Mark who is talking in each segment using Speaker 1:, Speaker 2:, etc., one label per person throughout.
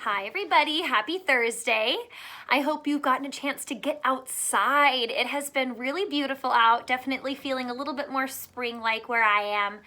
Speaker 1: Hi everybody, happy Thursday. I hope you've gotten a chance to get outside. It has been really beautiful out, definitely feeling a little bit more spring-like where I am.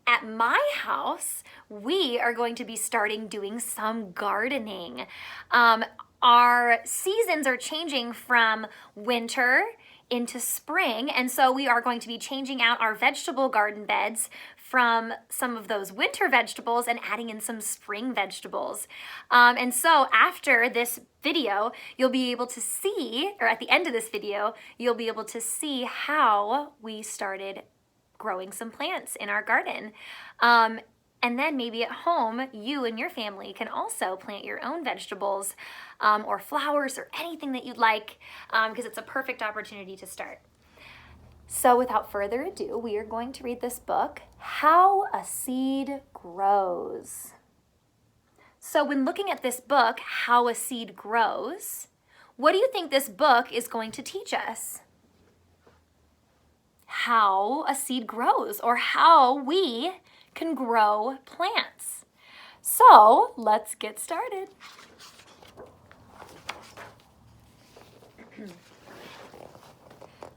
Speaker 1: At my house, we are going to be starting doing some gardening. Our seasons are changing from winter into spring, and so we are going to be changing out our vegetable garden beds from some of those winter vegetables and adding in some spring vegetables. And so after this video, you'll be able to see, or at the end of this video, you'll be able to see how we started growing some plants in our garden. And then maybe at home, you and your family can also plant your own vegetables or flowers or anything that you'd like, because it's a perfect opportunity to start. So without further ado, we are going to read this book, How a Seed Grows. So when looking at this book, How a Seed Grows, what do you think this book is going to teach us? How a seed grows, or how we can grow plants. So let's get started.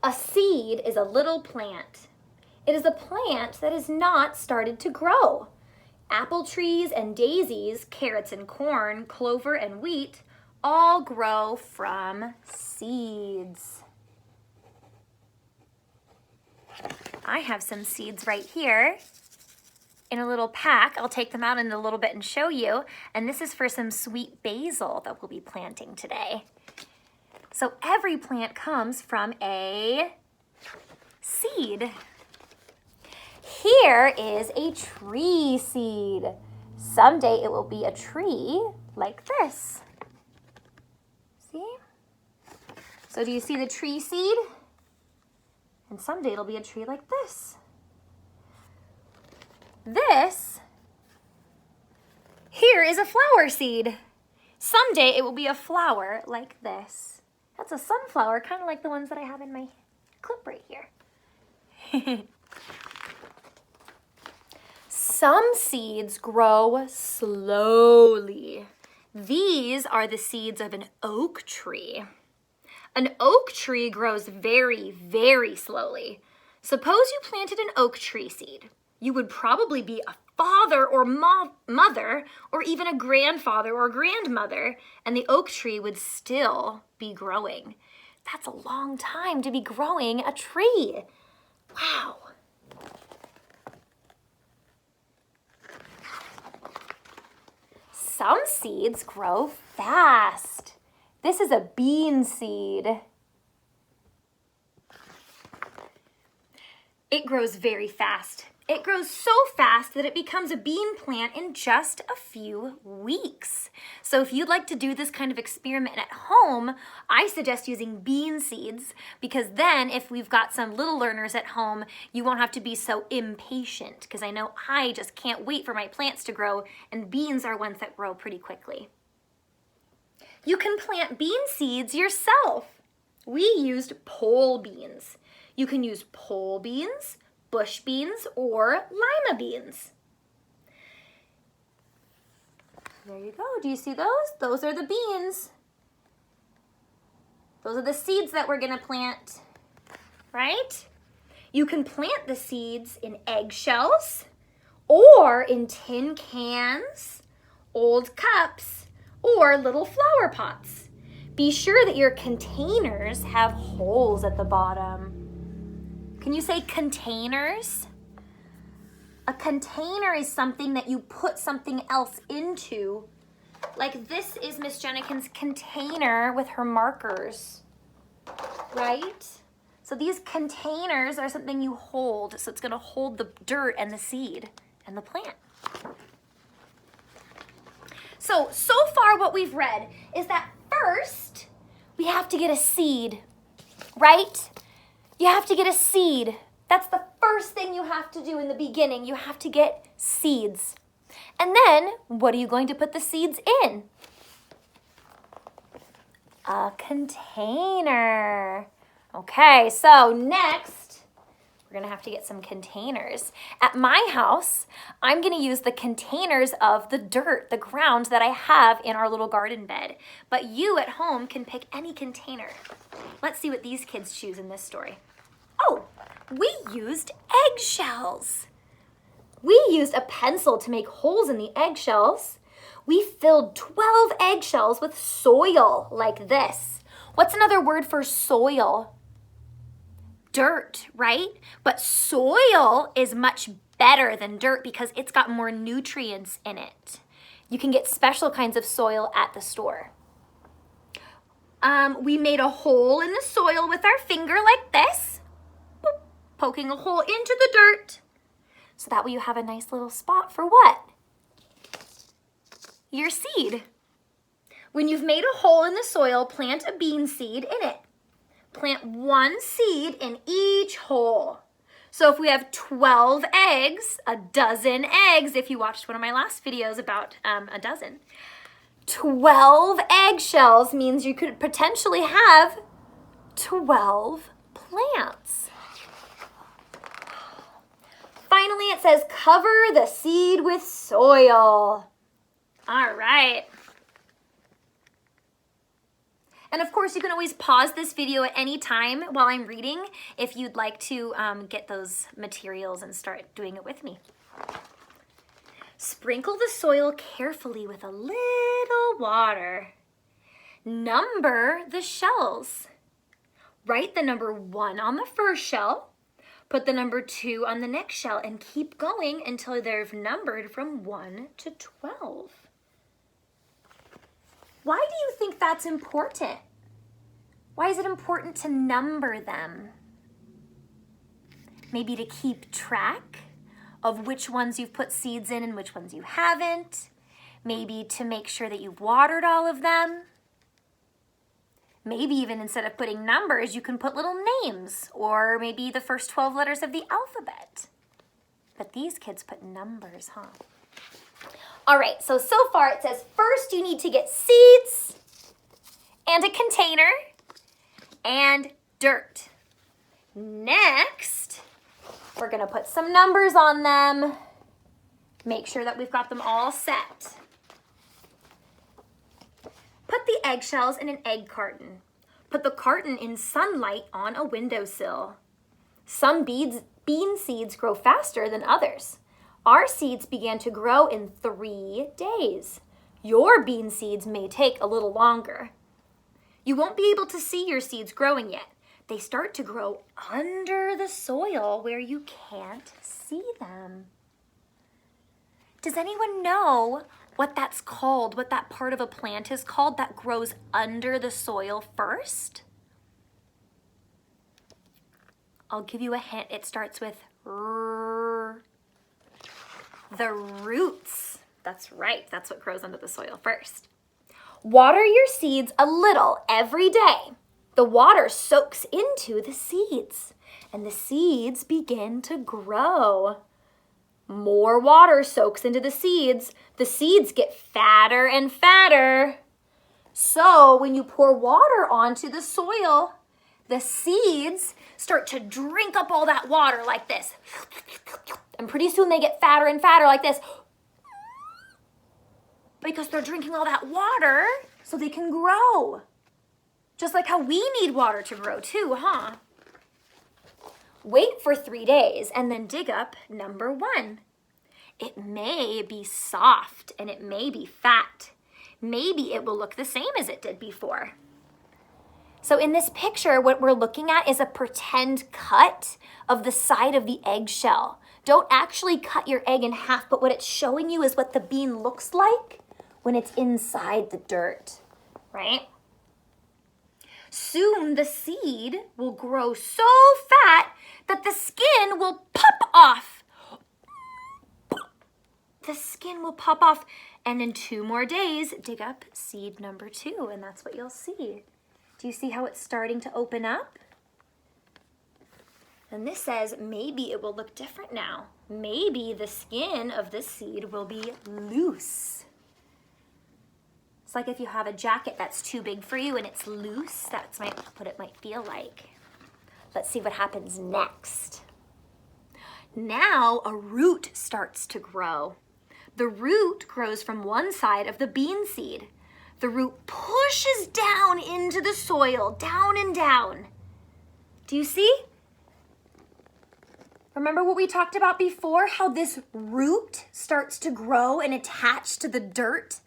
Speaker 1: A seed is a little plant. It is a plant that has not started to grow. Apple trees and daisies, carrots and corn, clover and wheat all grow from seeds. I have some seeds right here in a little pack. I'll take them out in a little bit and show you. And this is for some sweet basil that we'll be planting today. So every plant comes from a seed. Here is a tree seed. Someday it will be a tree like this. See? So do you see the tree seed? And someday it'll be a tree like this. This here is a flower seed. Someday it will be a flower like this. That's a sunflower, kind of like the ones that I have in my clip right here. Some seeds grow slowly. These are the seeds of an oak tree. An oak tree grows very, very slowly. Suppose you planted an oak tree seed. You would probably be a father or mother, or even a grandfather or grandmother, and the oak tree would still be growing. That's a long time to be growing a tree. Wow. Some seeds grow fast. This is a bean seed. It grows very fast. It grows so fast that it becomes a bean plant in just a few weeks. So if you'd like to do this kind of experiment at home, I suggest using bean seeds, because then if we've got some little learners at home, you won't have to be so impatient, because I know I just can't wait for my plants to grow, and beans are ones that grow pretty quickly. You can plant bean seeds yourself. We used pole beans. You can use pole beans, bush beans, or lima beans. There you go. Do you see those? Those are the beans. Those are the seeds that we're going to plant, right? You can plant the seeds in eggshells or in tin cans, old cups, or little flower pots. Be sure that your containers have holes at the bottom. Can you say containers? A container is something that you put something else into. Like this is Miss Jenichen's container with her markers, right? So these containers are something you hold. So it's gonna hold the dirt and the seed and the plant. So far what we've read is that first we have to get a seed, right? You have to get a seed. That's the first thing you have to do in the beginning. You have to get seeds. And then, what are you going to put the seeds in? A container. Okay, so next, We're gonna have to get some containers. At my house, I'm gonna use the containers of the dirt, the ground that I have in our little garden bed. But you at home can pick any container. Let's see what these kids choose in this story. Oh, we used eggshells. We used a pencil to make holes in the eggshells. We filled 12 eggshells with soil like this. What's another word for soil? Dirt, right? But soil is much better than dirt because it's got more nutrients in it. You can get special kinds of soil at the store. We made a hole in the soil with our finger like this, boop, poking a hole into the dirt. So that way you have a nice little spot for what? Your seed. When you've made a hole in the soil, plant a bean seed in it. Plant one seed in each hole. So if we have 12 eggs, a dozen eggs, if you watched one of my last videos about a dozen, 12 eggshells means you could potentially have 12 plants. Finally, it says cover the seed with soil. All right. And of course, you can always pause this video at any time while I'm reading if you'd like to get those materials and start doing it with me. Sprinkle the soil carefully with a little water. Number the shells. Write the number 1 on the first shell. Put the number 2 on the next shell and keep going until they're numbered from 1 to 12. Why do you think that's important? Why is it important to number them? Maybe to keep track of which ones you've put seeds in and which ones you haven't. Maybe to make sure that you've watered all of them. Maybe even instead of putting numbers, you can put little names or maybe the first 12 letters of the alphabet. But these kids put numbers, huh? All right, so far it says first you need to get seeds and a container and dirt. Next, we're gonna put some numbers on them. Make sure that we've got them all set. Put the eggshells in an egg carton. Put the carton in sunlight on a windowsill. Some bean seeds grow faster than others. Our seeds began to grow in 3 days. Your bean seeds may take a little longer. You won't be able to see your seeds growing yet. They start to grow under the soil where you can't see them. Does anyone know what that's called, what that part of a plant is called that grows under the soil first? I'll give you a hint. It starts with R. The roots. That's right. That's what grows under the soil first. Water your seeds a little every day. The water soaks into the seeds, and the seeds begin to grow. More water soaks into the seeds. The seeds get fatter and fatter. So when you pour water onto the soil, the seeds start to drink up all that water like this. And pretty soon they get fatter and fatter like this because they're drinking all that water so they can grow. Just like how we need water to grow too, huh? Wait for 3 days and then dig up number 1. It may be soft and it may be fat. Maybe it will look the same as it did before. So in this picture, what we're looking at is a pretend cut of the side of the eggshell. Don't actually cut your egg in half, but what it's showing you is what the bean looks like when it's inside the dirt, right? Soon the seed will grow so fat that the skin will pop off. The skin will pop off, and in 2 more days, dig up seed number 2, and that's what you'll see. Do you see how it's starting to open up? And this says maybe it will look different now. Maybe the skin of this seed will be loose. It's like if you have a jacket that's too big for you and it's loose, that's what it might feel like. Let's see what happens next. Now a root starts to grow. The root grows from one side of the bean seed. The root pushes down into the soil, down and down. Do you see? Remember what we talked about before, how this root starts to grow and attach to the dirt?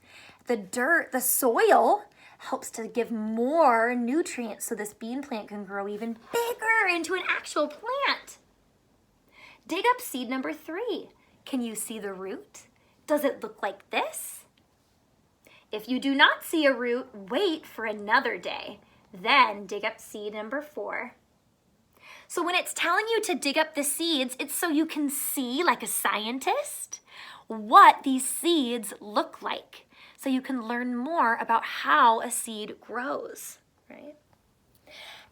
Speaker 1: The soil helps to give more nutrients so this bean plant can grow even bigger into an actual plant. Dig up seed number 3. Can you see the root? Does it look like this? If you do not see a root, wait for another day. Then dig up seed number 4. So when it's telling you to dig up the seeds, it's so you can see, like a scientist, what these seeds look like. So you can learn more about how a seed grows, right?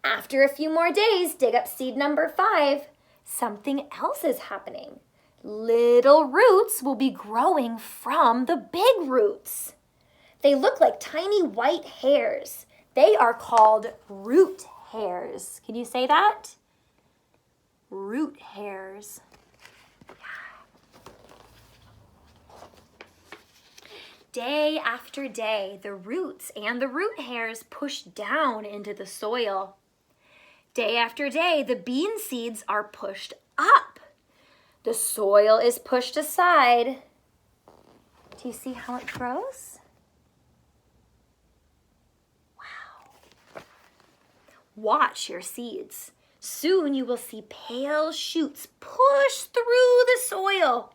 Speaker 1: After a few more days, dig up seed number 5. Something else is happening. Little roots will be growing from the big roots. They look like tiny white hairs. They are called root hairs. Can you say that? Root hairs. Day after day, the roots and the root hairs push down into the soil. Day after day, the bean seeds are pushed up. The soil is pushed aside. Do you see how it grows? Wow. Watch your seeds. Soon you will see pale shoots push through the soil.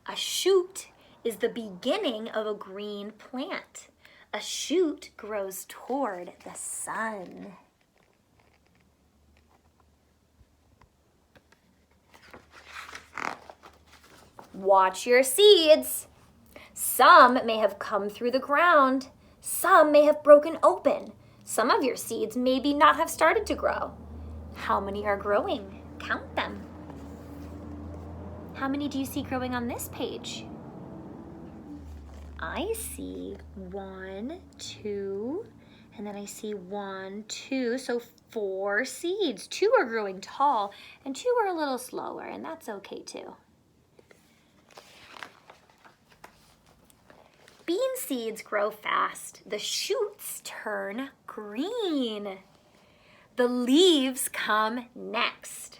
Speaker 1: A shoot is the beginning of a green plant. A shoot grows toward the sun. Watch your seeds. Some may have come through the ground. Some may have broken open. Some of your seeds maybe not have started to grow. How many are growing? Count them. How many do you see growing on this page? I see 1, 2, and then I see 1, 2, so 4 seeds. 2 are growing tall and 2 are a little slower, and that's okay too. Bean seeds grow fast. The shoots turn green. The leaves come next.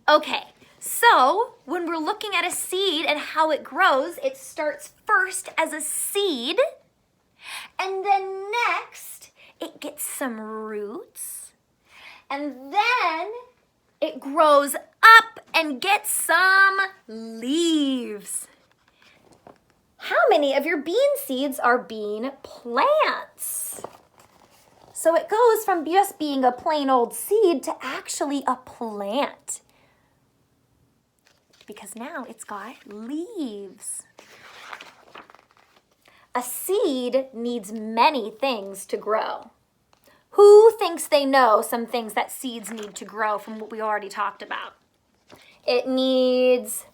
Speaker 1: Okay, so when we're looking at a seed and how it grows, it starts first as a seed, and then next it gets some roots, and then it grows up and gets some leaves. How many of your bean seeds are bean plants? So it goes from just being a plain old seed to actually a plant, because now it's got leaves. A seed needs many things to grow. Who thinks they know some things that seeds need to grow from what we already talked about? It needs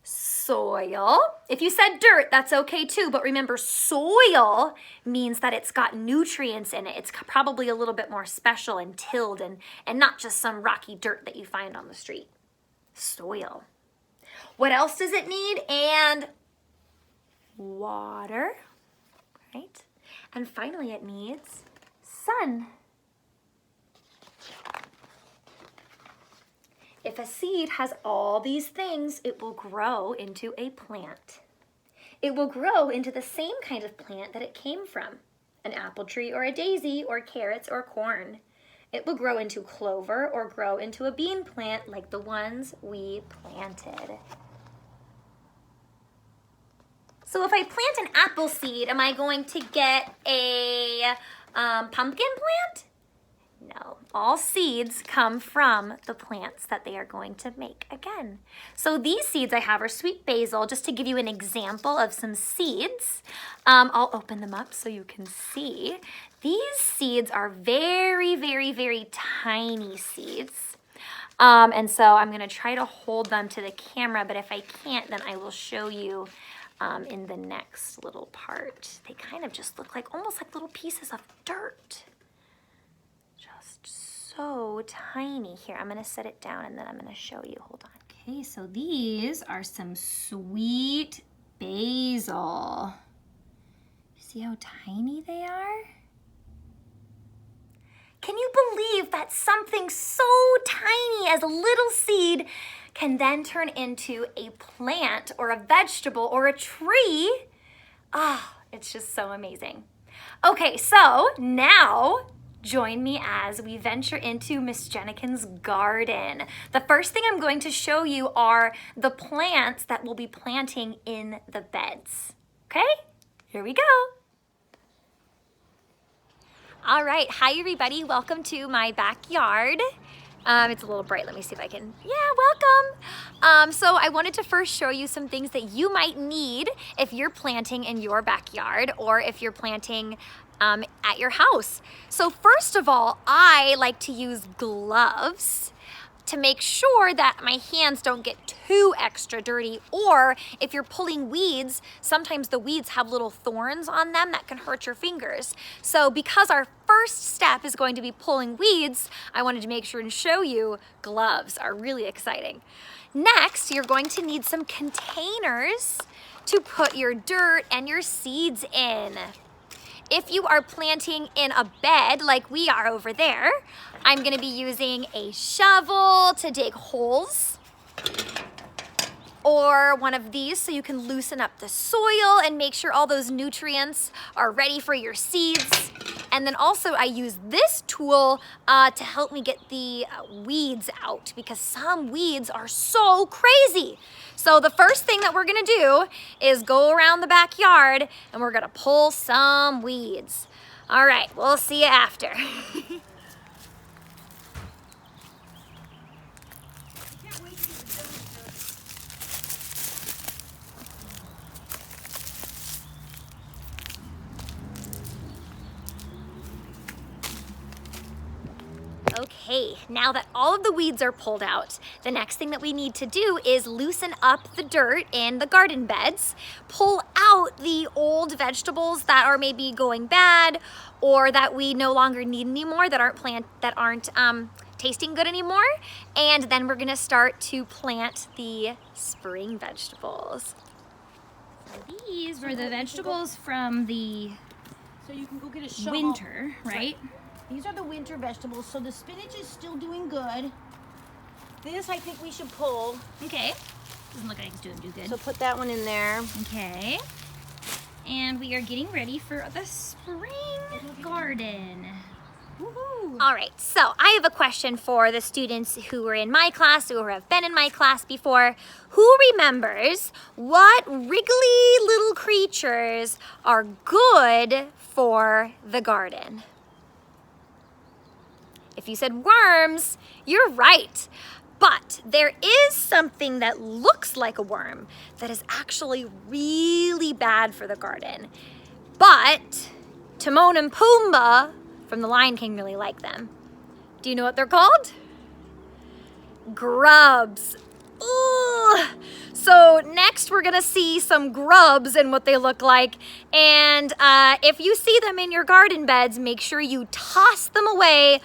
Speaker 1: soil. If you said dirt, that's okay too, but remember, soil means that it's got nutrients in it. It's probably a little bit more special and tilled and not just some rocky dirt that you find on the street. Soil. What else does it need? And water, right? And finally it needs sun. If a seed has all these things, it will grow into a plant. It will grow into the same kind of plant that it came from, an apple tree or a daisy or carrots or corn. It will grow into clover or grow into a bean plant like the ones we planted. So if I plant an apple seed, am I going to get a pumpkin plant? No, all seeds come from the plants that they are going to make again. So these seeds I have are sweet basil, just to give you an example of some seeds. I'll open them up so you can see. These seeds are very, very, very tiny seeds. And so I'm gonna try to hold them to the camera, but if I can't, then I will show you in the next little part. They kind of just look like, almost like little pieces of dirt. So tiny. Here, I'm gonna set it down and then I'm gonna show you. Hold on. Okay, so these are some sweet basil. See how tiny they are? Can you believe that something so tiny as a little seed can then turn into a plant or a vegetable or a tree? Ah, it's just so amazing. Okay, so now join me as we venture into Miss Jenichen's garden. The first thing I'm going to show you are the plants that we'll be planting in the beds. Okay, here we go. All right, hi everybody, welcome to my backyard. It's a little bright, let me see if I can, welcome. So I wanted to first show you some things that you might need if you're planting in your backyard or if you're planting at your house. So first of all, I like to use gloves to make sure that my hands don't get too extra dirty, or if you're pulling weeds, sometimes the weeds have little thorns on them that can hurt your fingers. So because our first step is going to be pulling weeds, I wanted to make sure and show you gloves are really exciting. Next, you're going to need some containers to put your dirt and your seeds in. If you are planting in a bed like we are over there, I'm gonna be using a shovel to dig holes, or one of these so you can loosen up the soil and make sure all those nutrients are ready for your seeds. And then also I use this tool to help me get the weeds out, because some weeds are so crazy. So the first thing that we're gonna do is go around the backyard and we're gonna pull some weeds. All right, we'll see you after. Okay, now that all of the weeds are pulled out, the next thing that we need to do is loosen up the dirt in the garden beds, pull out the old vegetables that are maybe going bad or that we no longer need anymore, that aren't tasting good anymore, and then we're gonna start to plant the spring vegetables. So these were the vegetables from the
Speaker 2: So you can go get a shovel.
Speaker 1: winter, right?
Speaker 2: These are the winter vegetables, so the spinach is still doing good. This I think we should pull.
Speaker 1: Okay. Doesn't look like it's doing too good.
Speaker 2: So put that one in there.
Speaker 1: Okay. And we are getting ready for the spring garden. Woohoo! All right, so I have a question for the students who were in my class or have been in my class before. Who remembers what wriggly little creatures are good for the garden? If you said worms, you're right. But there is something that looks like a worm that is actually really bad for the garden. But Timon and Pumbaa from The Lion King really like them. Do you know what they're called? Grubs. Ooh. So next we're gonna see some grubs and what they look like. And if you see them in your garden beds, make sure you toss them away.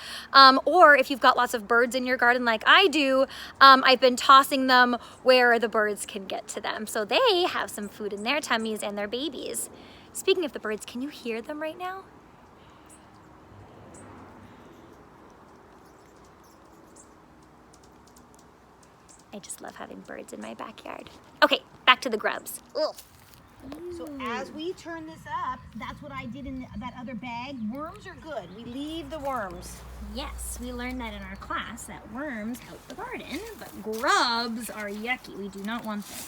Speaker 1: Or if you've got lots of birds in your garden like I do, I've been tossing them where the birds can get to them. So they have some food in their tummies and their babies. Speaking of the birds, can you hear them right now? I just love having birds in my backyard. Okay, back to the grubs. Ugh.
Speaker 2: So as we turn this up, that's what I did in that other bag. Worms are good. We leave the worms.
Speaker 1: Yes, we learned that in our class, that worms help the garden, but grubs are yucky. We do not want them.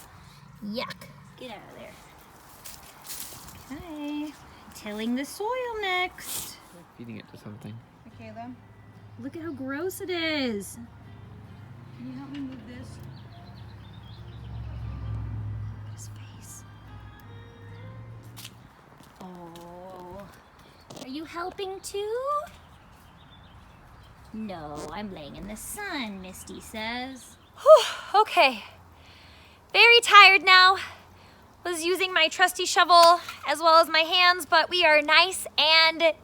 Speaker 1: Yuck. Get out of there. Okay, tilling the soil next.
Speaker 3: Feeding it to something.
Speaker 2: Michaela,
Speaker 1: Look at how gross it is.
Speaker 2: can you help me move this?
Speaker 1: His face. Oh, are you helping too? No, I'm laying in the sun, Misty says. Whew, okay. Very tired now. Was using my trusty shovel as well as my hands, but we are nice and done.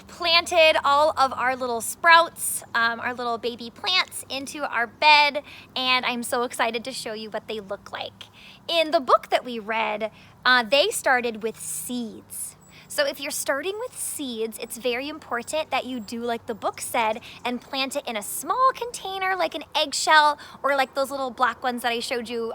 Speaker 1: planted all of our little sprouts, our little baby plants into our bed, and I'm so excited to show you what they look like. In the book that we read, they started with seeds. So if you're starting with seeds, it's very important that you do like the book said and plant it in a small container like an eggshell or like those little black ones that I showed you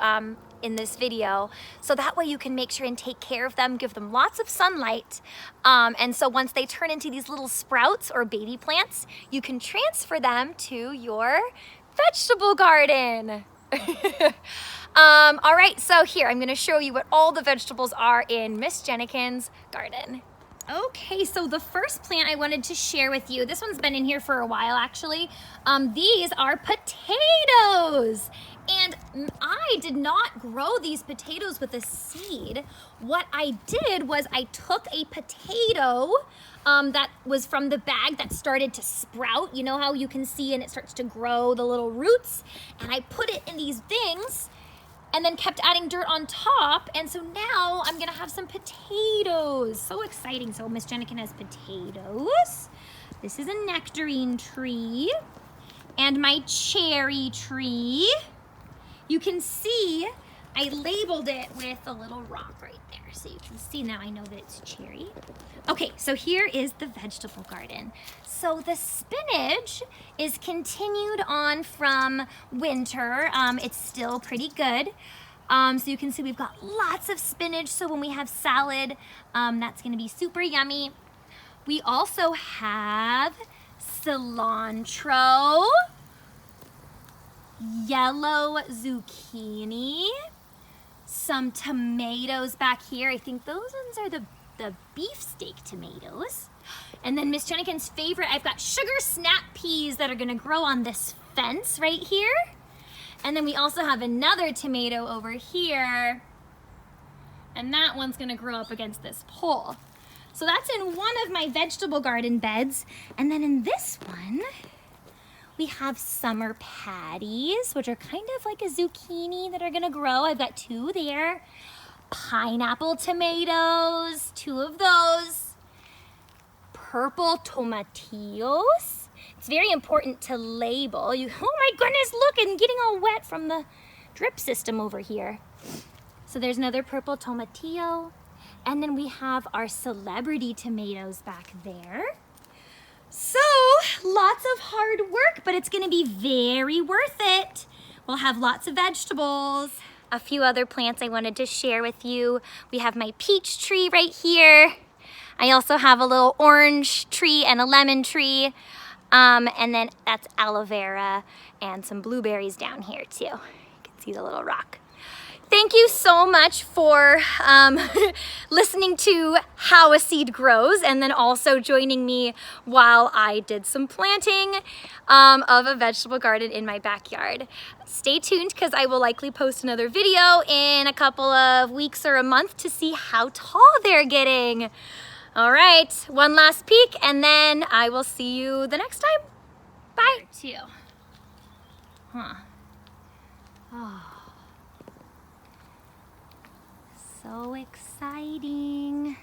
Speaker 1: in this video. So that way you can make sure and take care of them, give them lots of sunlight. And so once they turn into these little sprouts or baby plants, you can transfer them to your vegetable garden. All right, so here, I'm gonna show you what all the vegetables are in Miss Jenichen's garden. Okay, so the first plant I wanted to share with you, this one's been in here for a while actually. These are potatoes. And I did not grow these potatoes with a seed. What I did was I took a potato that was from the bag that started to sprout. You know how you can see and it starts to grow the little roots? And I put it in these things and then kept adding dirt on top. And so now I'm gonna have some potatoes. So exciting. So Miss Jenichen has potatoes. This is a nectarine tree and my cherry tree. You can see I labeled it with a little rock right there. So you can see now I know that it's cherry. Okay, so here is the vegetable garden. So the spinach is continued on from winter. It's still pretty good. So you can see we've got lots of spinach. So when we have salad, that's gonna be super yummy. We also have cilantro, yellow zucchini, some tomatoes back here. I think those ones are the beefsteak tomatoes. And then Miss Jenichen's favorite, I've got sugar snap peas that are gonna grow on this fence right here. And then we also have another tomato over here. And that one's gonna grow up against this pole. So that's in one of my vegetable garden beds. And then in this one, we have summer patties, which are kind of like a zucchini that are gonna grow. I've got 2 there. Pineapple tomatoes, 2 of those. Purple tomatillos. It's very important to label. Oh my goodness, look, I'm getting all wet from the drip system over here. So there's another purple tomatillo. And then we have our celebrity tomatoes back there. So, lots of hard work, but it's gonna be very worth it. We'll have lots of vegetables. A few other plants I wanted to share with you. We have my peach tree right here. I also have a little orange tree and a lemon tree. And then that's aloe vera and some blueberries down here too. You can see the little rock. Thank you so much for listening to how a seed grows and then also joining me while I did some planting of a vegetable garden in my backyard. Stay tuned because I will likely post another video in a couple of weeks or a month to see how tall they're getting. All right, one last peek and then I will see you the next time. Bye. Too. Huh. Oh. So exciting.